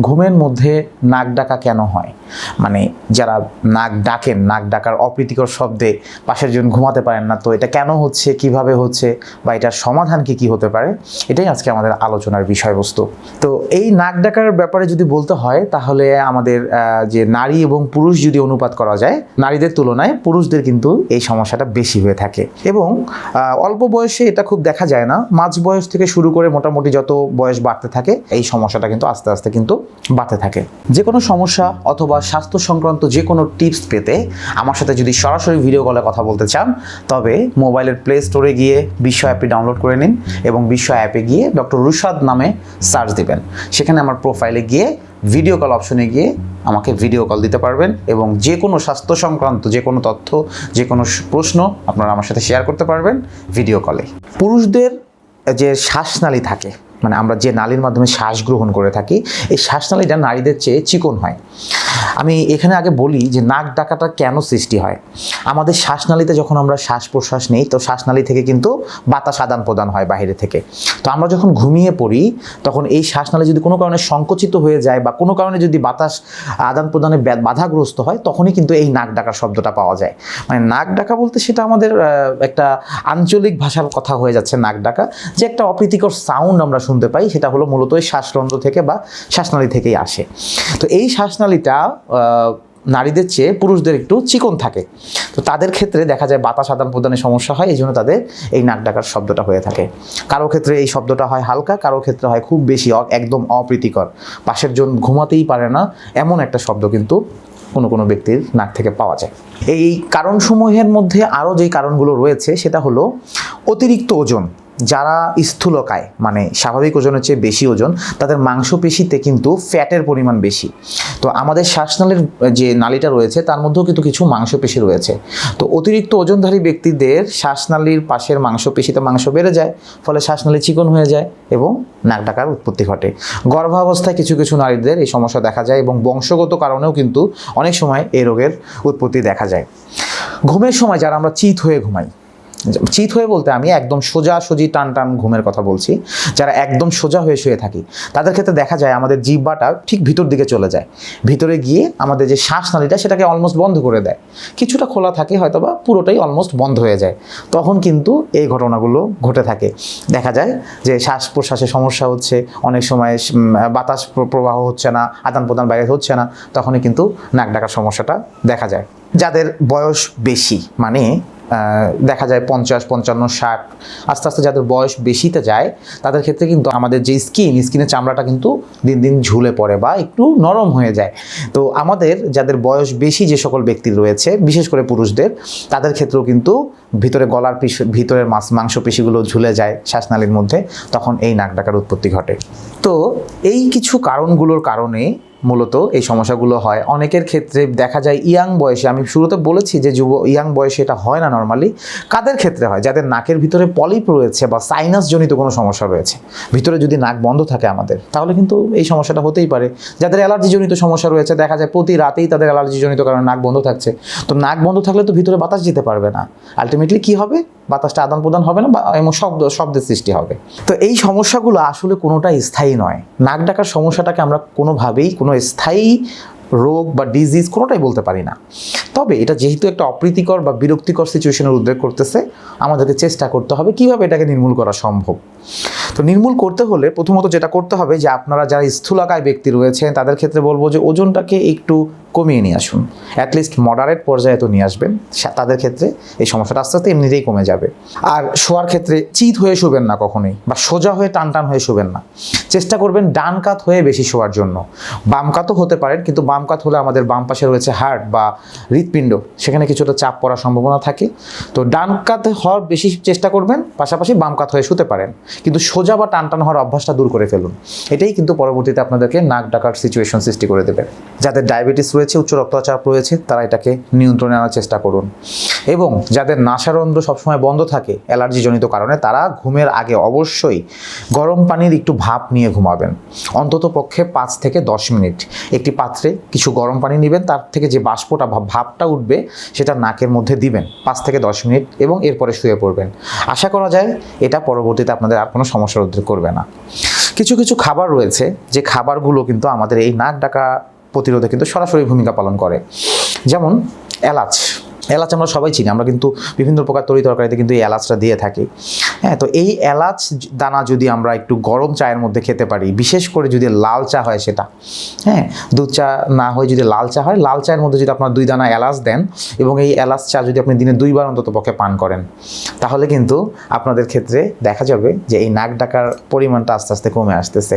ঘুমের মধ্যে নাক ডাকা কেন হয়? মানে যারা নাক ডাকেন, নাক ডাকার অপ্রীতিকর শব্দে পাশের জন ঘুমাতে পারেন না, তো এটা কেন হচ্ছে, কিভাবে হচ্ছে, বা এটার সমাধান কি হতে পারে, এটাই আজকে আমাদের আলোচনার বিষয়বস্তু। তো এই নাক ডাকার ব্যাপারে যদি বলতে হয়, তাহলে আমাদের যে নারী এবং পুরুষ যদি অনুপাত করা যায়, নারীদের তুলনায় পুরুষদের কিন্তু এই সমস্যাটা বেশি হয়ে থাকে। এবং অল্প বয়সে এটা খুব দেখা যায় না, মাঝ বয়স থেকে শুরু করে মোটামুটি যত বয়স বাড়তে থাকে এই সমস্যাটা কিন্তু আস্তে আস্তে কিন্তু বাড়তে থাকে। যে কোনো সমস্যা অথবা স্বাস্থ্য সংক্রান্ত যে কোনো টিপস পেতে আমার সাথে যদি সরাসরি ভিডিও কলে কথা বলতে চান, তবে মোবাইলের প্লে স্টোরে গিয়ে বিশ্বয় অ্যাপটি ডাউনলোড করে নিন এবং বিশ্বয় অ্যাপে গিয়ে DrRushad নামে সার্চ দিবেন। সেখানে আমার প্রোফাইলে গিয়ে ভিডিও কল অপশনে গিয়ে আমাকে ভিডিও কল দিতে পারবেন এবং যে কোনো স্বাস্থ্য সংক্রান্ত যে কোনো তথ্য, যে কোনো প্রশ্ন আপনারা আমার সাথে শেয়ার করতে পারবেন ভিডিও কলে। পুরুষদের যে শ্বাসনালী থাকে, মানে আমরা যে নালীর মাধ্যমে শ্বাস গ্রহণ করে থাকি, এই শ্বাসনালীটা নারীদের চেয়ে চিকন হয়। আমি এখানে আগে বলি যে নাক ডাকাটা কেন সৃষ্টি হয়। আমাদের শ্বাসনালীতে যখন আমরা শ্বাস প্রশ্বাস নিই, তো শ্বাসনালী থেকে কিন্তু বাতাস আদান প্রদান হয় বাইরে থেকে। তো আমরা যখন ঘুমিয়ে পড়ি, তখন এই শ্বাসনালী যদি কোনো কারণে সংকুচিত হয়ে যায় বা কোনো কারণে যদি বাতাস আদান প্রদানে বাধাগ্রস্ত হয়, তখনই কিন্তু এই নাক ডাকার শব্দটা পাওয়া যায়। মানে নাক ডাকা বলতে সেটা আমাদের একটা আঞ্চলিক ভাষার কথা হয়ে যাচ্ছে। নাক ডাকা যে একটা অপ্রীতিকর সাউন্ড আমরা শুনতে পাই, সেটা হলো মূলত এই শ্বাসরন্ধ্র থেকে বা শ্বাসনালী থেকেই আসে। তো এই শ্বাসনালীটা নারীদের চেয়ে পুরুষদের একটু চিকন থাকে। তো তাদের ক্ষেত্রে দেখা যায় বাতাস আদান প্রদানের সমস্যা হয়, এই জন্য তাদের এই নাক ডাকার শব্দটা হয়ে থাকে। কারো ক্ষেত্রে এই শব্দটা হয় হালকা, কারো ক্ষেত্রে হয় খুব বেশি, একদম অপ্রীতিকর, পাশের জন ঘুমাতেই পারে না এমন একটা শব্দ কিন্তু কোনো ব্যক্তির নাক থেকে পাওয়া যায়। এই কারণসমূহের মধ্যে আরও যেই কারণগুলো রয়েছে সেটা হলো অতিরিক্ত ওজন। যারা স্থূলকায়, মানে স্বাভাবিক ওজনের চেয়ে বেশি ওজন, তাদের মাংসপেশিতে কিন্তু ফ্যাটের পরিমাণ বেশি। তো আমাদের শ্বাসনালীর যে নালীটা রয়েছে তার মধ্যেও কিন্তু কিছু মাংসপেশি রয়েছে। তো অতিরিক্ত ওজনধারী ব্যক্তিদের শ্বাসনালীর পাশের মাংসপেশিতে মাংস বেড়ে যায়, ফলে শ্বাসনালী চিকন হয়ে যায় এবং নাক ডাকার উৎপত্তি ঘটে। গর্ভাবস্থায় কিছু কিছু নারীদের এই সমস্যা দেখা যায় এবং বংশগত কারণেও কিন্তু অনেক সময় এই রোগের উৎপত্তি দেখা যায়। ঘুমের সময় যারা আমরা চিত হয়ে ঘুমাই, চিত হয়ে বলতে আমি একদম সোজাসুজি টান টান ঘুমের কথা বলছি। যারা একদম সোজা হয়ে শুয়ে থাকি, তাদের ক্ষেত্রে দেখা যায় আমাদের জিহ্বাটা ঠিক ভিতর দিকে চলে যায়, ভিতরে গিয়ে আমাদের যে শ্বাসনালীটা সেটাকে অলমোস্ট বন্ধ করে দেয়। কিছুটা খোলা থাকে, হয়তো বা পুরোটাই অলমোস্ট বন্ধ হয়ে যায়। তখন কিন্তু এই ঘটনাগুলো ঘটে থাকে। দেখা যায় যে শ্বাস প্রশ্বাসের সমস্যা হচ্ছে, অনেক সময় বাতাস প্রবাহ হচ্ছে না, আদান প্রদান বাইরে হচ্ছে না, তখনই কিন্তু নাক ডাকার সমস্যাটা দেখা যায়। যাদের বয়স বেশি, মানে দেখা যায় 50, 55, 60, আস্তে আস্তে যাদের বয়স বেশিতে যায়, তাদের ক্ষেত্রে কিন্তু আমাদের যে স্কিনের চামড়াটা কিন্তু দিন দিন ঝুলে পড়ে বা একটু নরম হয়ে যায়। তো আমাদের যাদের বয়স বেশি যে সকল ব্যক্তি রয়েছে, বিশেষ করে পুরুষদের, তাদের ক্ষেত্রেও কিন্তু ভিতরে গলার ভিতরের মাংসপেশিগুলো ঝুলে যায় শ্বাসনালীর মধ্যে, তখন এই নাক ডাকার উৎপত্তি ঘটে। তো এই কিছু কারণগুলোর কারণে মূলত এই সমস্যাগুলো হয়। অনেকের ক্ষেত্রে দেখা যায় ইয়াং বয়সে, আমি শুরুতে বলেছি যে ইয়াং বয়সে এটা হয় না নর্মালি। কাদের ক্ষেত্রে হয়? যাদের নাকের ভিতরে পলিপ রয়েছে বা সাইনাস জনিত কোনো সমস্যা রয়েছে, ভিতরে যদি নাক বন্ধ থাকে আমাদের, তাহলে কিন্তু এই সমস্যাটা হতেই পারে। যাদের অ্যালার্জি জনিত সমস্যা রয়েছে, দেখা যায় প্রতি রাতেই তাদের অ্যালার্জি জনিত কারণে নাক বন্ধ থাকছে। তো নাক বন্ধ থাকলে তো ভিতরে বাতাস যেতে পারবে না, আলটিমেটলি কি হবে? বাতাসটা আদান প্রদান হবে না বা এমন শব্দের সৃষ্টি হবে। তো এই সমস্যাগুলো আসলে কোনোটাই স্থায়ী নয়। নাক ডাকার সমস্যাটাকে আমরা কোনোভাবেই কোনো স্থায়ী রোগ বা ডিজিজ কোনোটাই বলতে পারি না। তবে এটা যেহেতু একটা অপ্রীতিকর বা বিরক্তিকর সিচুয়েশনের উদ্রেক করতেছে, আমাদেরকে চেষ্টা করতে হবে কীভাবে এটাকে নির্মূল করা সম্ভব। তো নির্মূল করতে হলে প্রথমত যেটা করতে হবে, যে আপনারা যারা স্থূলকায় ব্যক্তি রয়েছেন তাদের ক্ষেত্রে বলবো যে ওজনটাকে একটু কমিয়ে নিয়ে আসুন, অ্যাটলিস্ট মডারেট পর্যায়ে তো নিয়ে আসবেন। তাদের ক্ষেত্রে এই সমস্যাটা আস্তে আস্তে এমনিতেই কমে যাবে। আর শোয়ার ক্ষেত্রে চিত হয়ে শোবেন না কখনোই, বা সোজা হয়ে টান টান হয়ে শোবেন না। চেষ্টা করবেন ডান কাত হয়ে বেশি শোয়ার জন্য। বাম কাতও হতে পারেন, কিন্তু বাম কাত হলে আমাদের বাম পাশে রয়েছে হার্ট বা হৃৎপিণ্ড, সেখানে কিছুটা চাপ পড়ার সম্ভাবনা থাকে। তো ডান কাত হওয়ার বেশি চেষ্টা করবেন, পাশাপাশি বাম কাত হয়ে শুতে পারেন, কিন্তু সোজা বা টান টান হওয়ার অভ্যাসটা দূর করে ফেলুন। এটাই কিন্তু পরবর্তীতে আপনাদেরকে নাক ডাকার সিচুয়েশন সৃষ্টি করে দেবে। যাদের ডায়াবেটিস রয়েছে, উচ্চ রক্তচাপ রয়েছে, তারা এটাকে নিয়ন্ত্রণে আনার চেষ্টা করুন। এবং যাদের নাসারন্ধ্র সবসময় বন্ধ থাকে অ্যালার্জিজনিত কারণে, তারা ঘুমের আগে অবশ্যই গরম পানির একটু ভাপ নিয়ে ঘুমাবেন। অন্তত পক্ষে 5 থেকে 10 মিনিট একটি পাত্রে কিছু গরম পানি নেবেন, তার থেকে যে বাষ্পটা বা ভাপটা উঠবে সেটা নাকের মধ্যে দিবেন 5 থেকে 10 মিনিট, এবং এরপরে শুয়ে পড়বেন। আশা করা যায় এটা পরবর্তীতে আপনাদের আর কোনো সমস্যার উদ্রেক করবে না। কিছু কিছু খাবার রয়েছে যে খাবারগুলো কিন্তু আমাদের এই নাক ডাকা প্রতিরোধে কিন্তু সরাসরি ভূমিকা পালন করে। যেমন এলাচ। এলাচ আমরা সবাই চিনি, আমরা কিন্তু বিভিন্ন প্রকার তরি তরকারিতে কিন্তু এই এলাচটা দিয়ে থাকি। হ্যাঁ, তো এই এলাচ দানা যদি আমরা একটু গরম চায়ের মধ্যে খেতে পারি, বিশেষ করে যদি লাল চা হয় সেটা, হ্যাঁ, দুধ চা না হয় যদি লাল চা হয়, লাল চায়ের মধ্যে যদি আপনার 2 দানা এলাচ দেন এবং এই এলাচ চা যদি আপনি দিনে 2 বার অন্তত পক্ষে পান করেন, তাহলে কিন্তু আপনাদের ক্ষেত্রে দেখা যাবে যে এই নাক ডাকার পরিমাণটা আস্তে আস্তে কমে আসতেছে।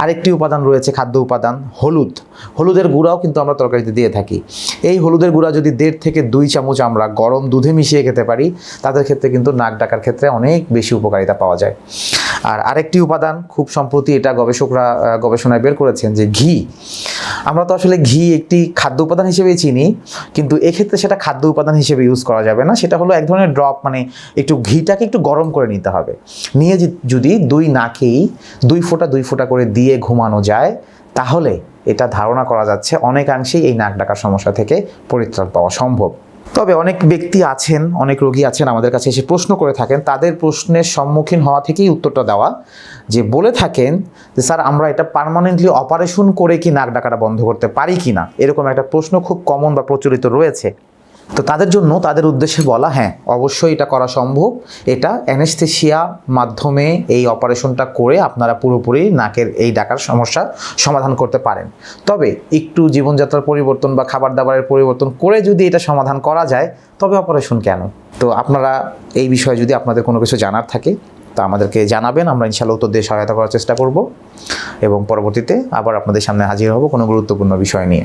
আরেকটি উপাদান রয়েছে, খাদ্য উপাদান, হলুদ। হলুদের গুঁড়াও কিন্তু আমরা তরকারিতে দিয়ে থাকি। এই হলুদের গুঁড়া যদি 1.5 থেকে 2 চামচ আমরা গরম দুধে মিশিয়ে খেতে পারি, তাদের ক্ষেত্রে কিন্তু নাক ডাকার ক্ষেত্রে অনেক বেশি উপকারিতা পাওয়া যায়। আর আরেকটি উপাদান, খুব সম্প্রতি এটা গবেষকরা গবেষণায় বের করেছেন, যে ঘি। আমরা তো আসলে ঘি একটি খাদ্য উপাদান হিসেবেই চিনি, কিন্তু এক্ষেত্রে সেটা খাদ্য উপাদান হিসেবে ইউজ করা যাবে না। সেটা হলো এক ধরনের ড্রপ, মানে একটু ঘিটাকে একটু গরম করে নিতে হবে। নিয়ে যদি 2 নাকেই 2 ফোঁটা করে দিয়ে ঘুমানো যায়, তাহলে এটা ধারণা করা যাচ্ছে অনেকাংশেই এই নাক ডাকার সমস্যা থেকে পরিত্রাণ পাওয়া সম্ভব। তবে অনেক ব্যক্তি আছেন, অনেক রোগী আছেন আমাদের কাছে এসে প্রশ্ন করে থাকেন, তাদের প্রশ্নের সম্মুখীন হওয়া থেকেই উত্তরটা দেওয়া, যে বলে থাকেন যে স্যার আমরা এটা পার্মানেন্টলি অপারেশন করে কি নাক ডাকাটা বন্ধ করতে পারি কি না, এরকম একটা প্রশ্ন খুব কমন বা প্রচলিত রয়েছে। তো তাদের জন্য, তাদের উদ্দেশ্যে বলা, হ্যাঁ অবশ্যই এটা করা সম্ভব। এটা অ্যানেস্থেশিয়া মাধ্যমে এই অপারেশনটা করে আপনারা পুরোপুরি নাকের এই ডাকার সমস্যার সমাধান করতে পারেন। তবে একটু জীবনযাত্রার পরিবর্তন বা খাবার দাবারের পরিবর্তন করে যদি এটা সমাধান করা যায়, তবে অপারেশন কেন? তো আপনারা এই বিষয়ে যদি আপনাদের কোনো কিছু জানার থাকে তা আমাদেরকে জানাবেন, আমরা ইনশাআল্লাহ উত্তর দিয়ে সহায়তা করার চেষ্টা করব এবং পরবর্তীতে আবার আপনাদের সামনে হাজির হব কোনো গুরুত্বপূর্ণ বিষয় নিয়ে।